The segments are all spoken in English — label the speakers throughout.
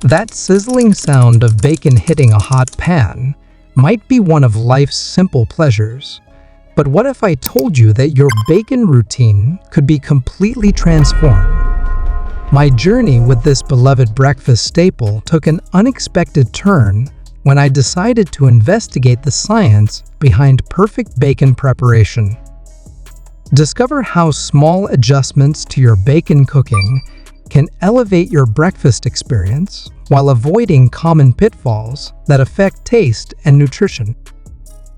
Speaker 1: That sizzling sound of bacon hitting a hot pan might be one of life's simple pleasures. But what if I told you that your bacon routine could be completely transformed? My journey with this beloved breakfast staple took an unexpected turn when I decided to investigate the science behind perfect bacon preparation. Discover how small adjustments to your bacon cooking can elevate your breakfast experience while avoiding common pitfalls that affect taste and nutrition.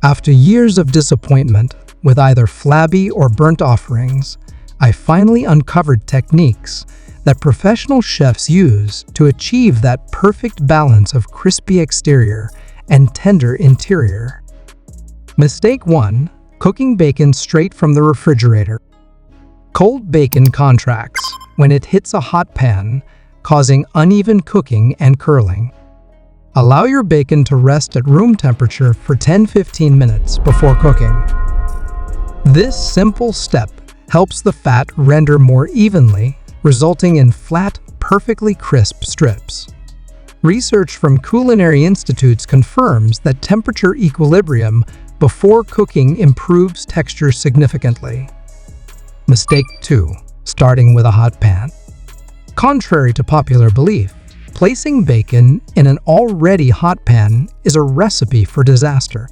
Speaker 1: After years of disappointment with either flabby or burnt offerings, I finally uncovered techniques that professional chefs use to achieve that perfect balance of crispy exterior and tender interior. Mistake 1. Cooking bacon straight from the refrigerator. Cold bacon contracts when it hits a hot pan, causing uneven cooking and curling. Allow your bacon to rest at room temperature for 10-15 minutes before cooking. This simple step helps the fat render more evenly, resulting in flat, perfectly crisp strips. Research from culinary institutes confirms that temperature equilibrium before cooking improves texture significantly. Mistake 2. Starting with a hot pan. Contrary to popular belief, placing bacon in an already hot pan is a recipe for disaster.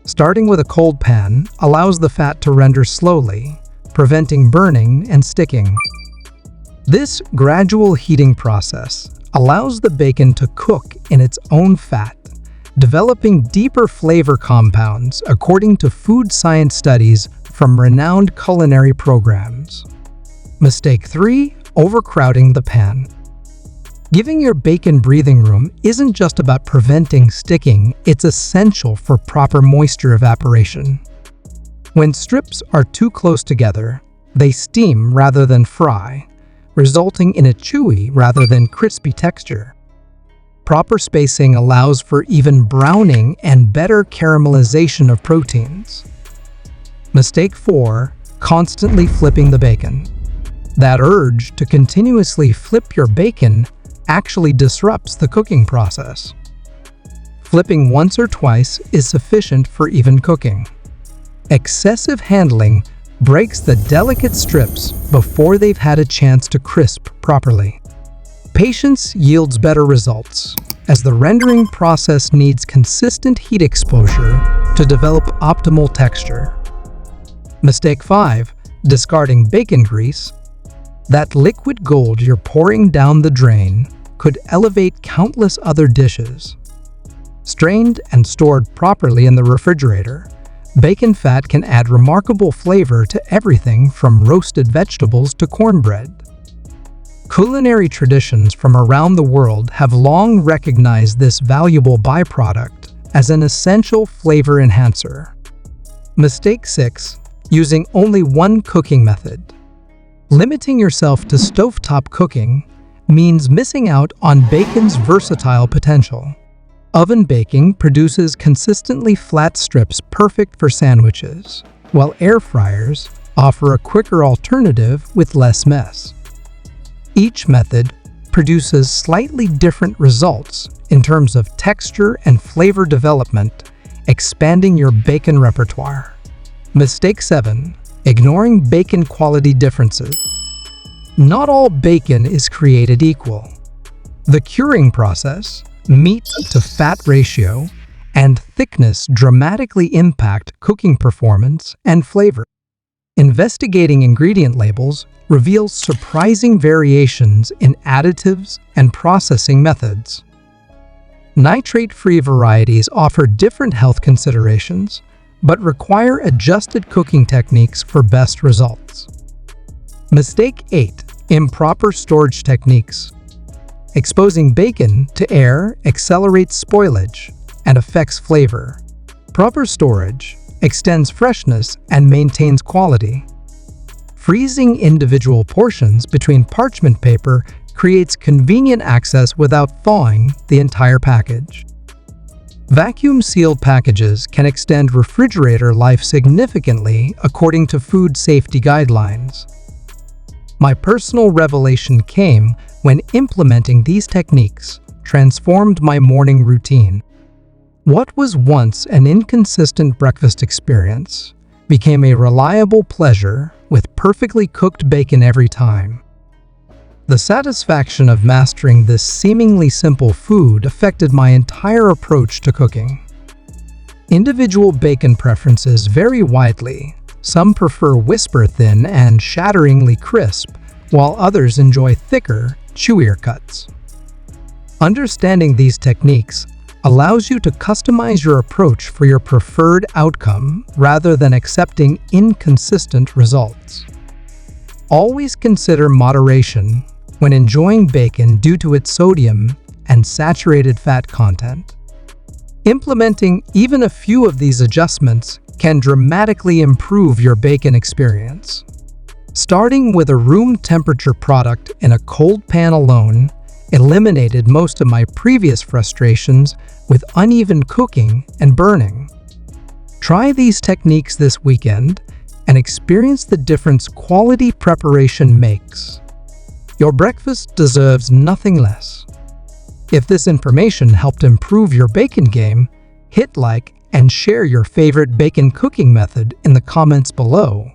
Speaker 1: Starting with a cold pan allows the fat to render slowly, preventing burning and sticking. This gradual heating process allows the bacon to cook in its own fat, developing deeper flavor compounds according to food science studies from renowned culinary programs. Mistake 3. Overcrowding the pan. Giving your bacon breathing room isn't just about preventing sticking, it's essential for proper moisture evaporation. When strips are too close together, they steam rather than fry, resulting in a chewy rather than crispy texture. Proper spacing allows for even browning and better caramelization of proteins. Mistake 4. Constantly flipping the bacon. That urge to continuously flip your bacon actually disrupts the cooking process. Flipping once or twice is sufficient for even cooking. Excessive handling breaks the delicate strips before they've had a chance to crisp properly. Patience yields better results, as the rendering process needs consistent heat exposure to develop optimal texture. Mistake 5. Discarding bacon grease. That liquid gold you're pouring down the drain could elevate countless other dishes. Strained and stored properly in the refrigerator, bacon fat can add remarkable flavor to everything from roasted vegetables to cornbread. Culinary traditions from around the world have long recognized this valuable byproduct as an essential flavor enhancer. Mistake 6. Using only one cooking method. Limiting yourself to stovetop cooking means missing out on bacon's versatile potential. Oven baking produces consistently flat strips perfect for sandwiches, while air fryers offer a quicker alternative with less mess. Each method produces slightly different results in terms of texture and flavor development, expanding your bacon repertoire. Mistake 7. Ignoring bacon quality differences. Not all bacon is created equal. The curing process, meat to fat ratio, and thickness dramatically impact cooking performance and flavor. Investigating ingredient labels reveals surprising variations in additives and processing methods. Nitrate-free varieties offer different health considerations, but require adjusted cooking techniques for best results. Mistake 8. Improper storage techniques. Exposing bacon to air accelerates spoilage and affects flavor. Proper storage extends freshness and maintains quality. Freezing individual portions between parchment paper creates convenient access without thawing the entire package. Vacuum-sealed packages can extend refrigerator life significantly according to food safety guidelines. My personal revelation came when implementing these techniques transformed my morning routine. What was once an inconsistent breakfast experience became a reliable pleasure with perfectly cooked bacon every time. The satisfaction of mastering this seemingly simple food affected my entire approach to cooking. Individual bacon preferences vary widely. Some prefer whisper-thin and shatteringly crisp, while others enjoy thicker, chewier cuts. Understanding these techniques allows you to customize your approach for your preferred outcome rather than accepting inconsistent results. Always consider moderation when enjoying bacon due to its sodium and saturated fat content. Implementing even a few of these adjustments can dramatically improve your bacon experience. Starting with a room temperature product in a cold pan alone eliminated most of my previous frustrations with uneven cooking and burning. Try these techniques this weekend and experience the difference quality preparation makes. Your breakfast deserves nothing less. If this information helped improve your bacon game, hit like and share your favorite bacon cooking method in the comments below.